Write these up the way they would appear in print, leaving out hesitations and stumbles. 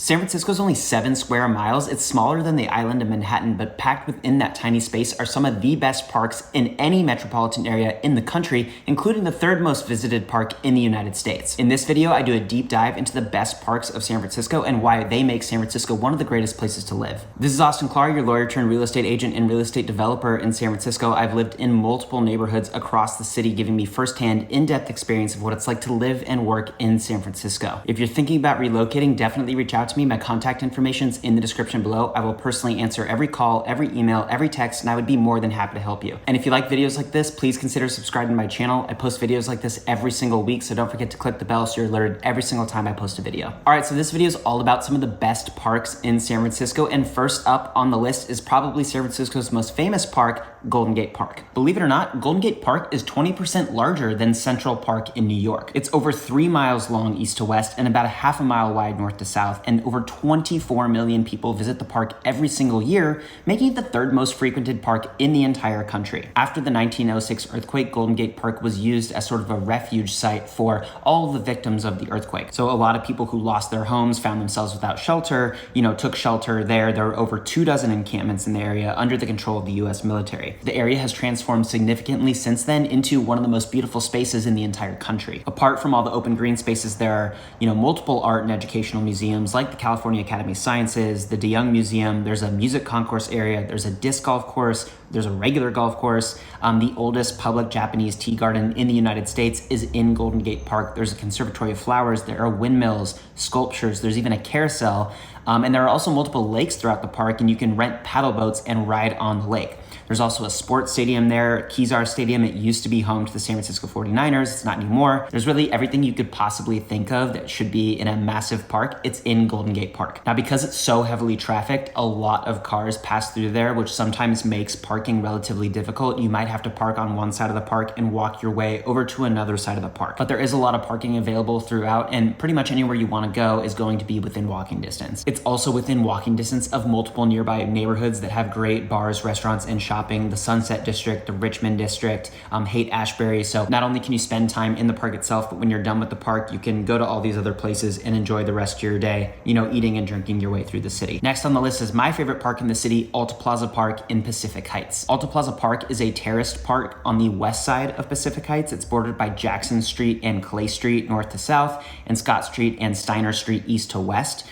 San Francisco is only 7 square miles. It's smaller than the island of Manhattan, but packed within that tiny space are some of the best parks in any metropolitan area in the country, including the 3rd most visited park in the United States. In this video, I do a deep dive into the best parks of San Francisco and why they make San Francisco one of the greatest places to live. This is Austin Clark, your lawyer turned real estate agent and real estate developer in San Francisco. I've lived in multiple neighborhoods across the city, giving me firsthand, in-depth experience of what it's like to live and work in San Francisco. If you're thinking about relocating, definitely reach out to me. My contact information is in the description below. I will personally answer every call, every email, every text, and I would be more than happy to help you. And if you like videos like this, please consider subscribing to my channel. I post videos like this every single week, so don't forget to click the bell so you're alerted every single time I post a video. All right, so this video is all about some of the best parks in San Francisco, and first up on the list is probably San Francisco's most famous park, Golden Gate Park. Believe it or not, Golden Gate Park is 20% larger than Central Park in New York. It's over 3 miles long east to west and about a half a mile wide north to south, and over 24 million people visit the park every single year, making it the 3rd most frequented park in the entire country. After the 1906 earthquake, Golden Gate Park was used as sort of a refuge site for all the victims of the earthquake. So a lot of people who lost their homes, found themselves without shelter, took shelter there. There were over 24 encampments in the area under the control of the US military. The area has transformed significantly since then into one of the most beautiful spaces in the entire country. Apart from all the open green spaces, there are, multiple art and educational museums like the California Academy of Sciences, the DeYoung Museum, there's a music concourse area, there's a disc golf course, there's a regular golf course. The oldest public Japanese tea garden in the United States is in Golden Gate Park. There's a conservatory of flowers, there are windmills, sculptures, there's even a carousel, and there are also multiple lakes throughout the park, and you can rent paddle boats and ride on the lake. There's also a sports stadium there, Kezar Stadium. It used to be home to the San Francisco 49ers. It's not anymore. There's really everything you could possibly think of that should be in a massive park. It's in Golden Gate Park. Now, because it's so heavily trafficked, a lot of cars pass through there, which sometimes makes parking relatively difficult. You might have to park on one side of the park and walk your way over to another side of the park. But there is a lot of parking available throughout, and pretty much anywhere you want to go is going to be within walking distance. It's also within walking distance of multiple nearby neighborhoods that have great bars, restaurants, and shopping. The Sunset District, the Richmond District, Haight-Ashbury. So not only can you spend time in the park itself, but when you're done with the park, you can go to all these other places and enjoy the rest of your day, eating and drinking your way through the city. Next on the list is my favorite park in the city, ALTA Plaza Park in Pacific Heights. ALTA Plaza Park is a terraced park on the west side of Pacific Heights. It's bordered by Jackson Street and Clay Street north to south, and Scott Street and Steiner Street east to west.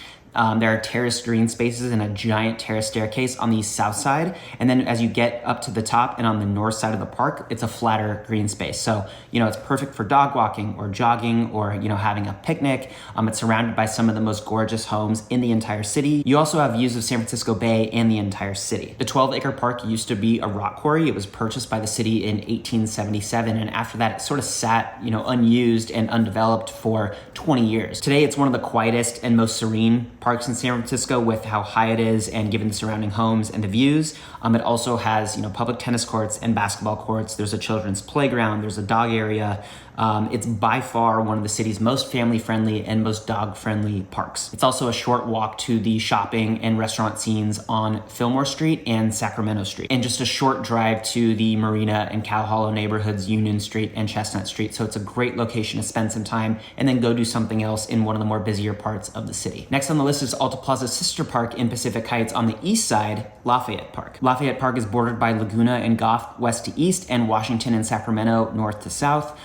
There are terraced green spaces and a giant terrace staircase on the south side. And then as you get up to the top and on the north side of the park, it's a flatter green space. So, it's perfect for dog walking or jogging or, having a picnic. It's surrounded by some of the most gorgeous homes in the entire city. You also have views of San Francisco Bay and the entire city. The 12-acre park used to be a rock quarry. It was purchased by the city in 1877. And after that, it sort of sat, unused and undeveloped for 20 years. Today, it's one of the quietest and most serene parks in San Francisco with how high it is and given the surrounding homes and the views. It also has, public tennis courts and basketball courts. There's a children's playground. There's a dog area. It's by far one of the city's most family-friendly and most dog-friendly parks. It's also a short walk to the shopping and restaurant scenes on Fillmore Street and Sacramento Street, and just a short drive to the Marina and Cow Hollow neighborhoods, Union Street and Chestnut Street. So it's a great location to spend some time and then go do something else in one of the more busier parts of the city. Next on the list is ALTA Plaza's sister park in Pacific Heights on the east side, Lafayette Park. Lafayette Park is bordered by Laguna and Goff west to east and Washington and Sacramento north to south.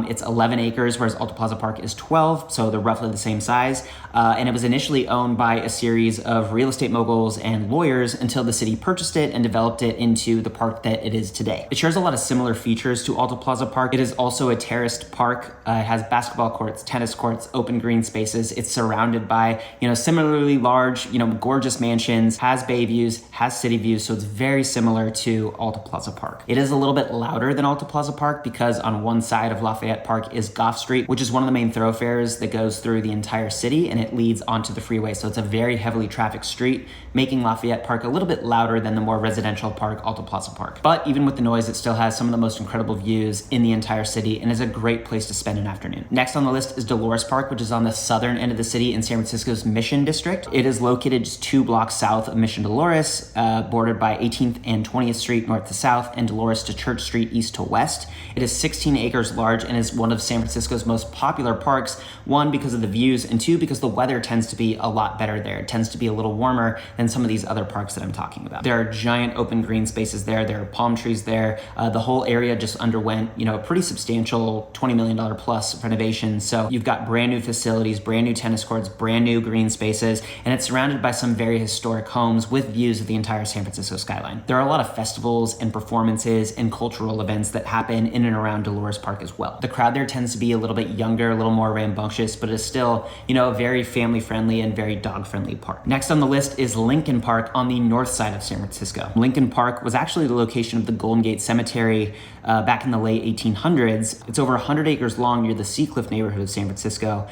It's 11 acres, whereas ALTA Plaza Park is 12, so they're roughly the same size. And it was initially owned by a series of real estate moguls and lawyers until the city purchased it and developed it into the park that it is today. It shares a lot of similar features to ALTA Plaza Park. It is also a terraced park. It has basketball courts, tennis courts, open green spaces. It's surrounded by, similarly large, gorgeous mansions, has bay views, has city views, so it's very similar to ALTA Plaza Park. It is a little bit louder than ALTA Plaza Park because on one side of Lafayette Park is Goff Street, which is one of the main thoroughfares that goes through the entire city, and it leads onto the freeway. So it's a very heavily trafficked street, making Lafayette Park a little bit louder than the more residential park, ALTA Plaza Park. But even with the noise, it still has some of the most incredible views in the entire city and is a great place to spend an afternoon. Next on the list is Dolores Park, which is on the southern end of the city in San Francisco's Mission District. It is located just 2 blocks south of Mission Dolores, bordered by 18th and 20th Street north to south and Dolores to Church Street east to west. It is 16 acres large large and is one of San Francisco's most popular parks, one, because of the views, and two, because the weather tends to be a lot better there. It tends to be a little warmer than some of these other parks that I'm talking about. There are giant open green spaces there. There are palm trees there. The whole area just underwent, a pretty substantial $20 million plus renovation. So you've got brand new facilities, brand new tennis courts, brand new green spaces, and it's surrounded by some very historic homes with views of the entire San Francisco skyline. There are a lot of festivals and performances and cultural events that happen in and around Dolores Park as well. The crowd there tends to be a little bit younger, a little more rambunctious, but is still, a very family-friendly and very dog-friendly park. Next on the list is Lincoln Park on the north side of San Francisco. Lincoln Park was actually the location of the Golden Gate Cemetery back in the late 1800s. It's over 100 acres long near the Seacliff neighborhood of San Francisco.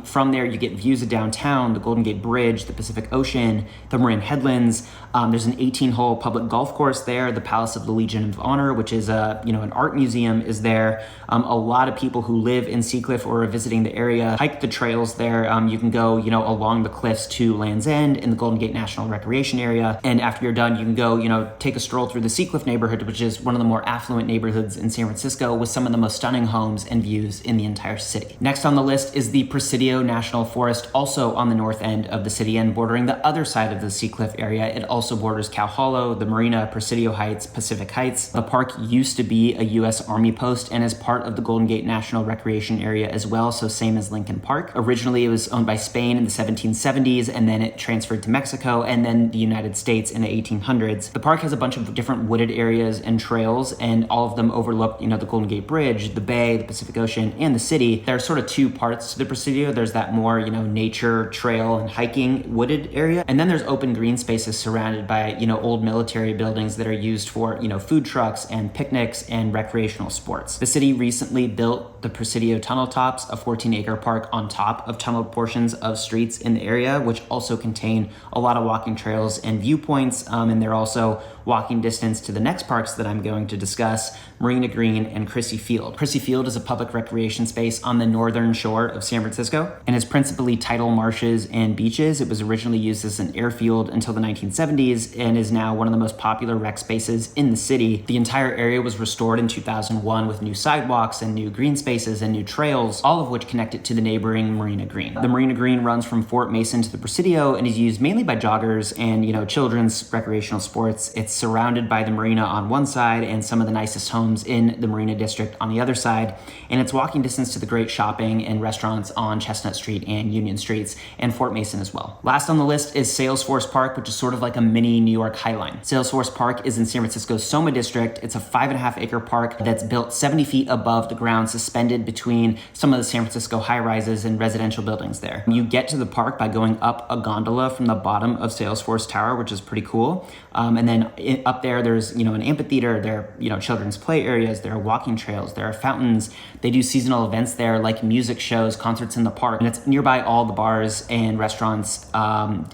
From there, you get views of downtown, the Golden Gate Bridge, the Pacific Ocean, the Marin Headlands. There's an 18-hole public golf course there. The Palace of the Legion of Honor, which is an art museum, is there. A lot of people who live in Seacliff or are visiting the area hike the trails there. You can go, along the cliffs to Land's End in the Golden Gate National Recreation Area. And after you're done, you can go, take a stroll through the Seacliff neighborhood, which is one of the more affluent neighborhoods in San Francisco with some of the most stunning homes and views in the entire city. Next on the list is the Presidio National Forest, also on the north end of the city and bordering the other side of the Seacliff area. It also borders Cow Hollow, the Marina, Presidio Heights, Pacific Heights. The park used to be a U.S. Army post and is part of the Golden Gate National Recreation Area as well, so same as Lincoln Park. Originally, it was owned by Spain in the 1770s, and then it transferred to Mexico, and then the United States in the 1800s. The park has a bunch of different wooded areas and trails, and all of them overlook, the Golden Gate Bridge, the bay, the Pacific Ocean, and the city. There are sort of two parts to the Presidio. There's that more, nature, trail, and hiking wooded area, and then there's open green spaces surrounded by, old military buildings that are used for, food trucks and picnics and recreational sports. The city recently built the Presidio Tunnel Tops, a 14-acre park on top of tunneled portions of streets in the area, which also contain a lot of walking trails and viewpoints, and they're also walking distance to the next parks that I'm going to discuss, Marina Green and CRISSY Field. CRISSY Field is a public recreation space on the northern shore of San Francisco and is principally tidal marshes and beaches. It was originally used as an airfield until the 1970s and is now one of the most popular rec spaces in the city. The entire area was restored in 2001 with new sidewalks and new green spaces and new trails, all of which connect it to the neighboring Marina Green. The Marina Green runs from Fort Mason to the Presidio and is used mainly by joggers and, children's recreational sports. It's surrounded by the marina on one side and some of the nicest homes in the Marina District on the other side, and it's walking distance to the great shopping and restaurants on Chestnut Street and Union Streets and Fort Mason as well. Last on the list is Salesforce Park, which is sort of like a mini New York Highline. Salesforce Park is in San Francisco's Soma District. It's a 5.5-acre park that's built 70 feet above the ground, suspended between some of the San Francisco high-rises and residential buildings there. You get to the park by going up a gondola from the bottom of Salesforce Tower, which is pretty cool. And then up there's, an amphitheater, there are, children's play areas, there are walking trails, there are fountains. They do seasonal events there like music shows, concerts in the park, and it's nearby all the bars and restaurants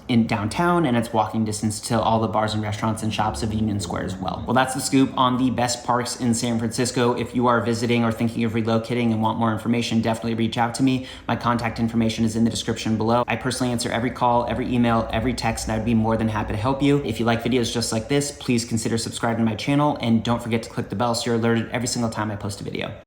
in downtown, and it's walking distance to all the bars and restaurants and shops of Union Square as well. Well, that's the scoop on the best parks in San Francisco. If you are visiting or thinking of relocating and want more information, definitely reach out to me. My contact information is in the description below. I personally answer every call, every email, every text, and I'd be more than happy to help you. If you like videos just like this, please consider subscribing to my channel, and don't forget to click the bell so you're alerted every single time I post a video.